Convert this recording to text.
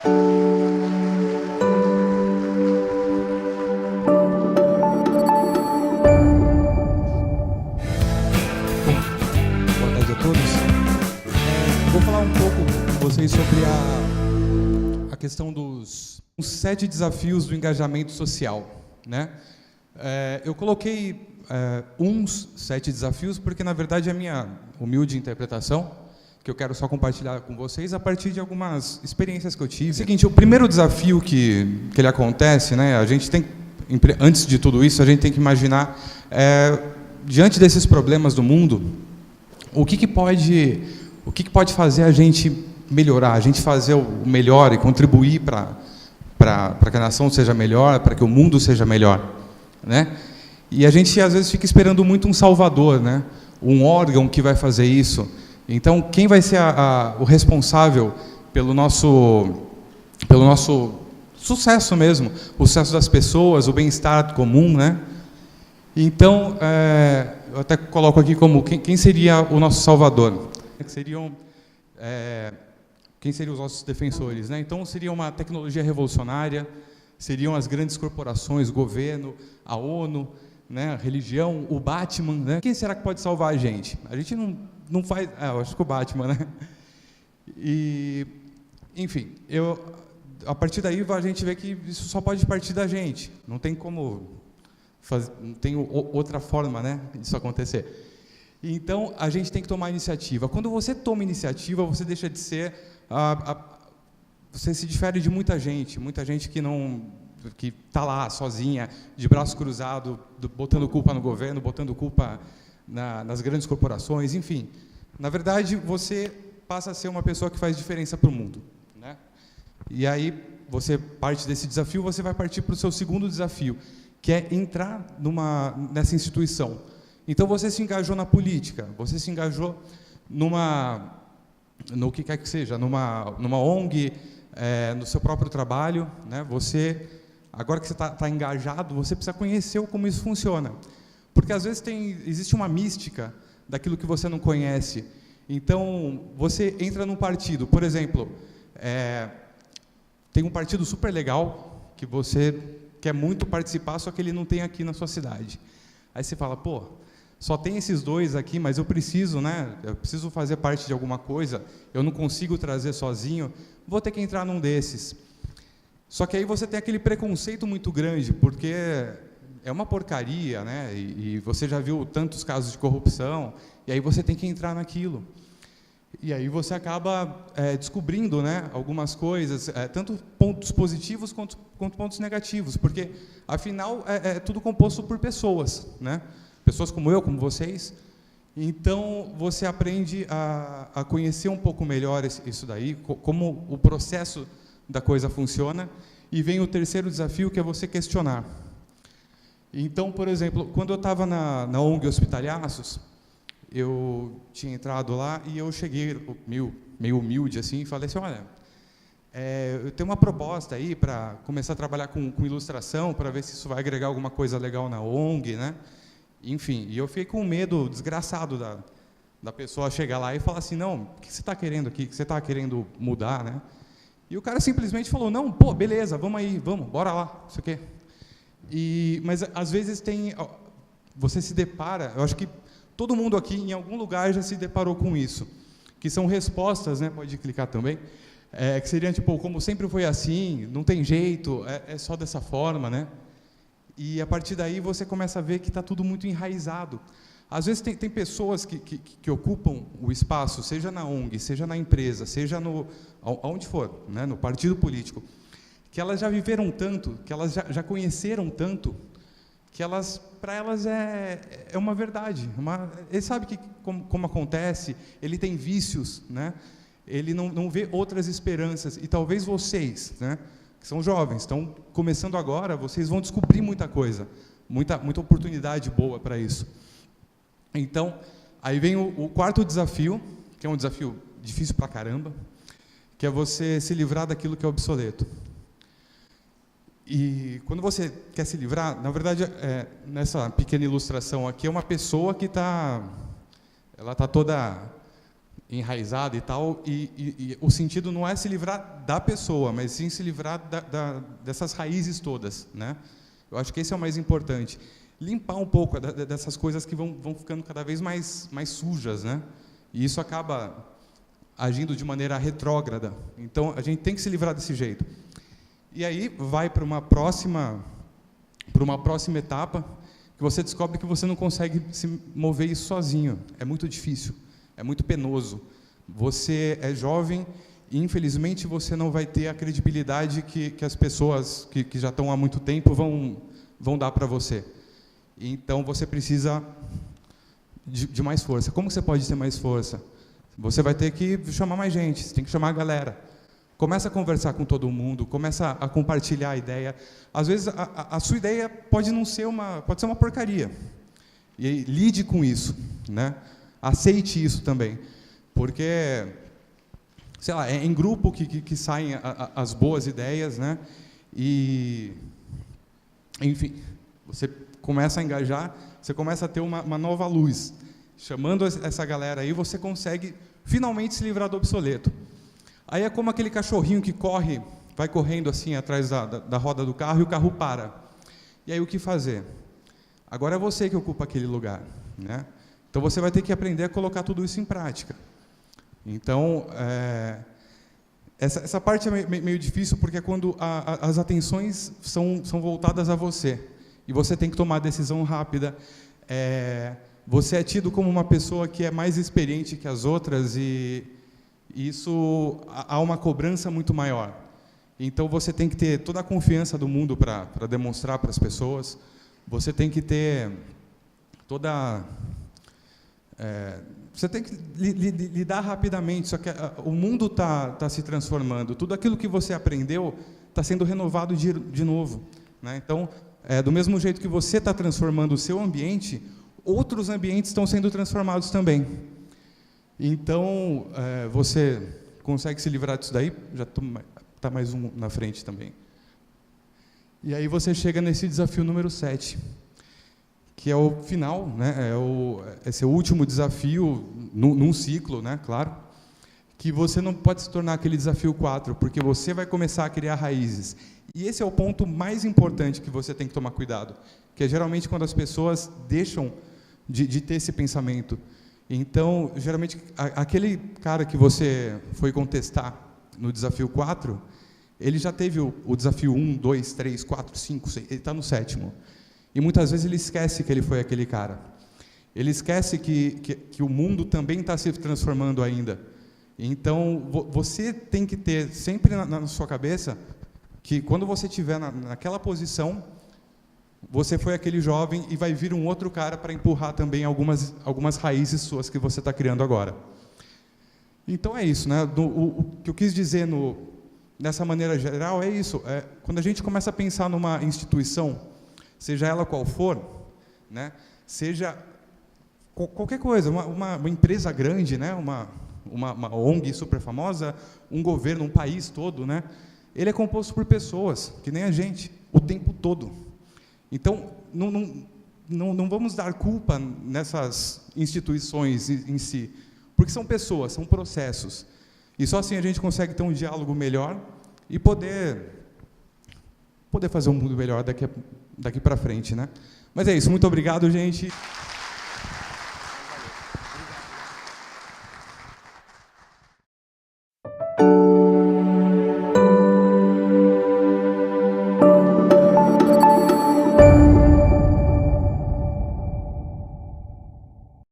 Boa tarde a todos. Vou falar um pouco com vocês sobre a questão dos 7 desafios do engajamento social, né? Eu coloquei uns 7 desafios porque, na verdade, é a minha humilde interpretação, que eu quero só compartilhar com vocês a partir de algumas experiências que eu tive. É o seguinte, o primeiro desafio que ele acontece, né? A gente tem, antes de tudo isso, a gente tem que imaginar, diante desses problemas do mundo, o que pode fazer a gente melhorar, a gente fazer o melhor e contribuir para que a nação seja melhor, para que o mundo seja melhor, né? E a gente, às vezes, fica esperando muito um salvador, né? Um órgão que vai fazer isso. Então, quem vai ser o responsável pelo nosso sucesso mesmo, o sucesso das pessoas, o bem-estar comum, né? Então, eu até coloco aqui como quem seria o nosso salvador? Quem seriam os nossos defensores, né? Então, seria uma tecnologia revolucionária, seriam as grandes corporações, o governo, a ONU, né? A religião, o Batman, né? Quem será que pode salvar a gente? A gente não faz... eu acho que o Batman, né? E, enfim, a partir daí a gente vê que isso só pode partir da gente. Não tem como não tem outra forma, né, disso acontecer. Então, a gente tem que tomar iniciativa. Quando você toma iniciativa, você deixa de ser... você se difere de muita gente que está lá sozinha, de braço cruzado, botando culpa no governo, botando culpa nas grandes corporações, enfim. Na verdade, você passa a ser uma pessoa que faz diferença para o mundo, né? E aí, você parte desse desafio, você vai partir para o seu segundo desafio, que é entrar nessa instituição. Então, você se engajou na política, você se engajou no que quer que seja, numa ONG, no seu próprio trabalho, né? Agora que você está engajado, você precisa conhecer como isso funciona. Porque, às vezes, existe uma mística daquilo que você não conhece. Então, você entra num partido, por exemplo, tem um partido super legal que você quer muito participar, só que ele não tem aqui na sua cidade. Aí você fala, pô, só tem esses 2 aqui, mas eu preciso, né? Eu preciso fazer parte de alguma coisa, eu não consigo trazer sozinho, vou ter que entrar num desses. Só que aí você tem aquele preconceito muito grande, porque é uma porcaria, né? E você já viu tantos casos de corrupção, e aí você tem que entrar naquilo. E aí você acaba descobrindo, né, algumas coisas, tanto pontos positivos quanto pontos negativos, porque, afinal, é tudo composto por pessoas, né? Pessoas como eu, como vocês. Então, você aprende a conhecer um pouco melhor isso daí, como o processo da coisa funciona, e vem o terceiro desafio, que é você questionar. Então, por exemplo, quando eu estava na ONG Hospitalhaços, eu tinha entrado lá e eu cheguei meio humilde assim e falei assim, olha, eu tenho uma proposta aí para começar a trabalhar com ilustração, para ver se isso vai agregar alguma coisa legal na ONG, né? Enfim, e eu fiquei com medo desgraçado da pessoa chegar lá e falar assim, não, o que você está querendo aqui? O que você está querendo mudar, né? E o cara simplesmente falou, não, pô, beleza, vamos aí, vamos, bora lá, não sei o quê. Mas, às vezes, você se depara, eu acho que todo mundo aqui, em algum lugar, já se deparou com isso, que são respostas, né, pode clicar também, que seriam, tipo, como sempre foi assim, não tem jeito, é só dessa forma, né? E, a partir daí, você começa a ver que está tudo muito enraizado. Às vezes, tem pessoas que ocupam o espaço, seja na ONG, seja na empresa, seja aonde for, né, no partido político, que elas já viveram tanto, que elas já conheceram tanto, que para elas é uma verdade. Ele sabe como acontece, ele tem vícios, né? Ele não vê outras esperanças. E talvez vocês, né, que são jovens, estão começando agora, vocês vão descobrir muita coisa, muita oportunidade boa para isso. Então, aí vem o quarto desafio, que é um desafio difícil pra caramba, que é você se livrar daquilo que é obsoleto. E quando você quer se livrar, na verdade, nessa pequena ilustração aqui, é uma pessoa que ela está toda enraizada e tal, e o sentido não é se livrar da pessoa, mas sim se livrar dessas raízes todas, né? Eu acho que esse é o mais importante. Limpar um pouco dessas coisas que vão ficando cada vez mais sujas, né? E isso acaba agindo de maneira retrógrada. Então, a gente tem que se livrar desse jeito. E aí, vai para uma próxima etapa, que você descobre que você não consegue se mover isso sozinho. É muito difícil, é muito penoso. Você é jovem e, infelizmente, você não vai ter a credibilidade que as pessoas que já estão há muito tempo vão dar para você. Então, você precisa de mais força. Como você pode ter mais força? Você vai ter que chamar mais gente, você tem que chamar a galera. Começa a conversar com todo mundo, começa a compartilhar a ideia. Às vezes, a sua ideia pode ser uma porcaria. E aí, lide com isso, né? Aceite isso também. Porque, sei lá, é em grupo que saem as boas ideias, né? E, enfim, você começa a engajar, você começa a ter uma nova luz. Chamando essa galera aí, você consegue finalmente se livrar do obsoleto. Aí é como aquele cachorrinho que vai correndo assim atrás da roda do carro e o carro para. E aí o que fazer? Agora é você que ocupa aquele lugar, né? Então você vai ter que aprender a colocar tudo isso em prática. Então, essa parte é meio difícil, porque é quando as atenções são voltadas a você. E você tem que tomar a decisão rápida. Você é tido como uma pessoa que é mais experiente que as outras e isso há uma cobrança muito maior. Então, você tem que ter toda a confiança do mundo para demonstrar para as pessoas. Você tem que ter você tem que lidar rapidamente, só que o mundo está se transformando. Tudo aquilo que você aprendeu está sendo renovado de novo, né? Então, do mesmo jeito que você está transformando o seu ambiente, outros ambientes estão sendo transformados também. Então, você consegue se livrar disso daí, já está mais um na frente também. E aí você chega nesse desafio número 7, que é o final, né? Esse é o último desafio num ciclo, né? Claro, que você não pode se tornar aquele desafio 4, porque você vai começar a criar raízes. E esse é o ponto mais importante que você tem que tomar cuidado, que é geralmente quando as pessoas deixam de ter esse pensamento. Então, geralmente, aquele cara que você foi contestar no desafio 4, ele já teve o desafio 1, 2, 3, 4, 5, 6, ele está no 7º. E muitas vezes ele esquece que ele foi aquele cara. Ele esquece que o mundo também está se transformando ainda. Então, você tem que ter sempre na sua cabeça que quando você estiver naquela posição, você foi aquele jovem e vai vir um outro cara para empurrar também algumas raízes suas que você está criando agora. Então é isso, né? O que eu quis dizer nessa maneira geral é isso. Quando a gente começa a pensar numa instituição, seja ela qual for, né? Seja qualquer coisa, uma empresa grande, né? Uma ONG super famosa, um governo, um país todo, né? Ele é composto por pessoas, que nem a gente, o tempo todo. Então, não vamos dar culpa nessas instituições em si, porque são pessoas, são processos. E só assim a gente consegue ter um diálogo melhor e poder fazer um mundo melhor daqui para frente, né? Mas é isso, muito obrigado, gente.